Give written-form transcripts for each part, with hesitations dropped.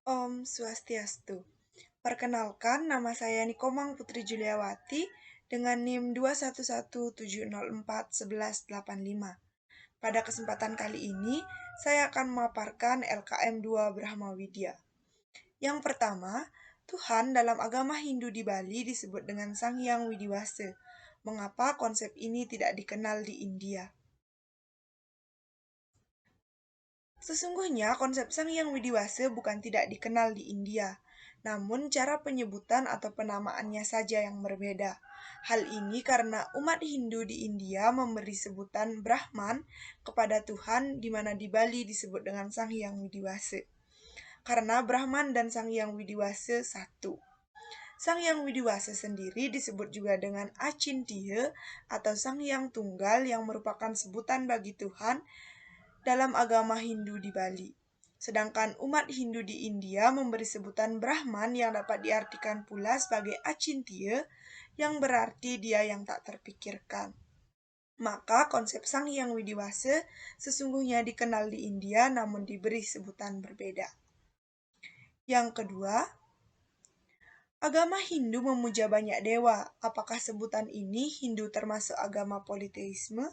Om Swastiastu. Perkenalkan, nama saya Nikomang Putri Juliawati dengan NIM 21170411885. Pada kesempatan kali ini, saya akan memaparkan LKM 2 Brahma Widya. Yang pertama, Tuhan dalam agama Hindu di Bali disebut dengan Sang Hyang Widiwasa. Mengapa konsep ini tidak dikenal di India? Sesungguhnya konsep Sang Hyang Widiwasa bukan tidak dikenal di India, namun cara penyebutan atau penamaannya saja yang berbeda. Hal ini karena umat Hindu di India memberi sebutan Brahman kepada Tuhan di mana di Bali disebut dengan Sang Hyang Widiwasa. Karena Brahman dan Sang Hyang Widiwasa satu. Sang Hyang Widiwasa sendiri disebut juga dengan Acintya atau Sang Hyang Tunggal yang merupakan sebutan bagi Tuhan dalam agama Hindu di Bali. Sedangkan umat Hindu di India memberi sebutan Brahman yang dapat diartikan pula sebagai Acintya yang berarti dia yang tak terpikirkan. Maka konsep Sang Hyang Widiwasa sesungguhnya dikenal di India namun diberi sebutan berbeda. Yang kedua, agama Hindu memuja banyak dewa. Apakah sebutan ini Hindu termasuk agama politeisme?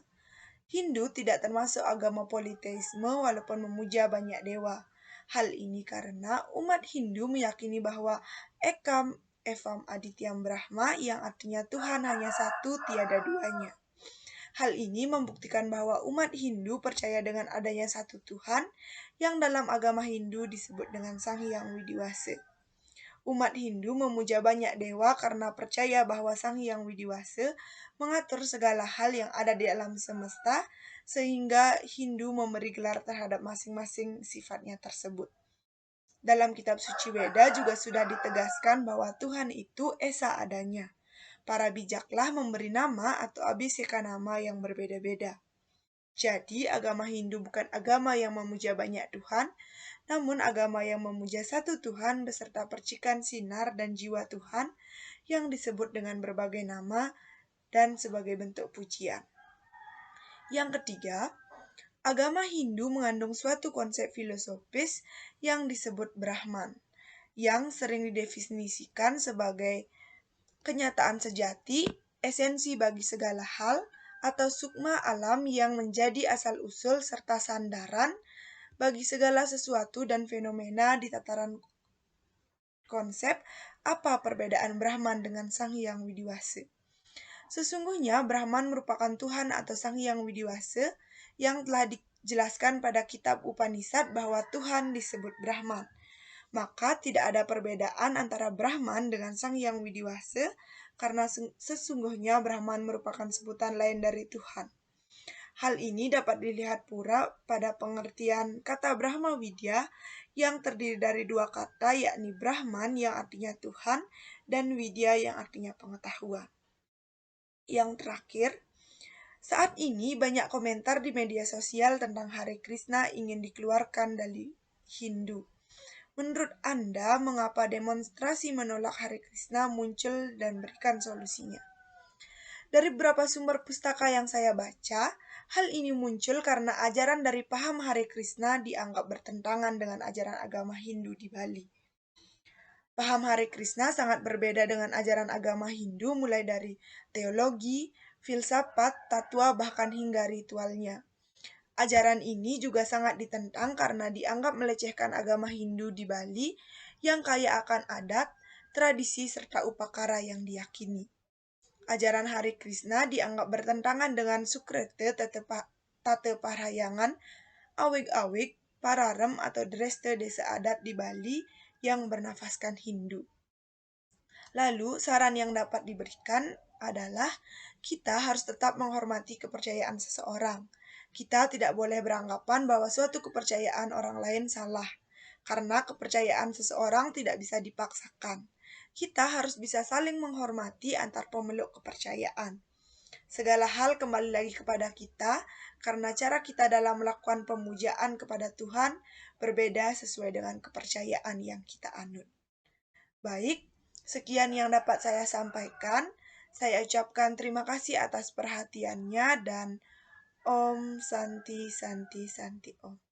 Hindu tidak termasuk agama politeisme walaupun memuja banyak dewa. Hal ini karena umat Hindu meyakini bahwa Ekam Evam Adityam Brahma yang artinya Tuhan hanya satu tiada duanya. Hal ini membuktikan bahwa umat Hindu percaya dengan adanya satu Tuhan yang dalam agama Hindu disebut dengan Sang Hyang Widiwasa. Umat Hindu memuja banyak dewa karena percaya bahwa Sang Hyang Widiwasa mengatur segala hal yang ada di alam semesta, sehingga Hindu memberi gelar terhadap masing-masing sifatnya tersebut. Dalam kitab suci Weda juga sudah ditegaskan bahwa Tuhan itu esa adanya. Para bijaklah memberi nama atau abiseka nama yang berbeda-beda. Jadi, agama Hindu bukan agama yang memuja banyak Tuhan, namun agama yang memuja satu Tuhan beserta percikan sinar dan jiwa Tuhan yang disebut dengan berbagai nama dan sebagai bentuk pujian. Yang ketiga, agama Hindu mengandung suatu konsep filosofis yang disebut Brahman, yang sering didefinisikan sebagai kenyataan sejati, esensi bagi segala hal, atau sukma alam yang menjadi asal-usul serta sandaran bagi segala sesuatu dan fenomena di tataran konsep. Apa perbedaan Brahman dengan Sang Hyang Widiwasa? Sesungguhnya Brahman merupakan Tuhan atau Sang Hyang Widiwasa yang telah dijelaskan pada kitab Upanishad bahwa Tuhan disebut Brahman. Maka tidak ada perbedaan antara Brahman dengan Sang Hyang Widiwasa karena sesungguhnya Brahman merupakan sebutan lain dari Tuhan. Hal ini dapat dilihat pula pada pengertian kata Brahma Widya yang terdiri dari dua kata yakni Brahman yang artinya Tuhan dan Widya yang artinya pengetahuan. Yang terakhir, saat ini banyak komentar di media sosial tentang Hare Krishna ingin dikeluarkan dari Hindu. Menurut Anda, mengapa demonstrasi menolak Hare Krishna muncul dan berikan solusinya? Dari beberapa sumber pustaka yang saya baca, hal ini muncul karena ajaran dari paham Hare Krishna dianggap bertentangan dengan ajaran agama Hindu di Bali. Paham Hare Krishna sangat berbeda dengan ajaran agama Hindu mulai dari teologi, filsafat, tatwa, bahkan hingga ritualnya. Ajaran ini juga sangat ditentang karena dianggap melecehkan agama Hindu di Bali yang kaya akan adat, tradisi, serta upakara yang diyakini. Ajaran Hare Krishna dianggap bertentangan dengan Sukrete, Tate Parahyangan, Awig-awig, Pararem atau Dreste desa adat di Bali yang bernafaskan Hindu. Lalu, saran yang dapat diberikan adalah kita harus tetap menghormati kepercayaan seseorang. Kita tidak boleh beranggapan bahwa suatu kepercayaan orang lain salah, karena kepercayaan seseorang tidak bisa dipaksakan. Kita harus bisa saling menghormati antar pemeluk kepercayaan. Segala hal kembali lagi kepada kita, karena cara kita dalam melakukan pemujaan kepada Tuhan berbeda sesuai dengan kepercayaan yang kita anut. Baik, sekian yang dapat saya sampaikan. Saya ucapkan terima kasih atas perhatiannya dan Om Santi Santi Santi Om.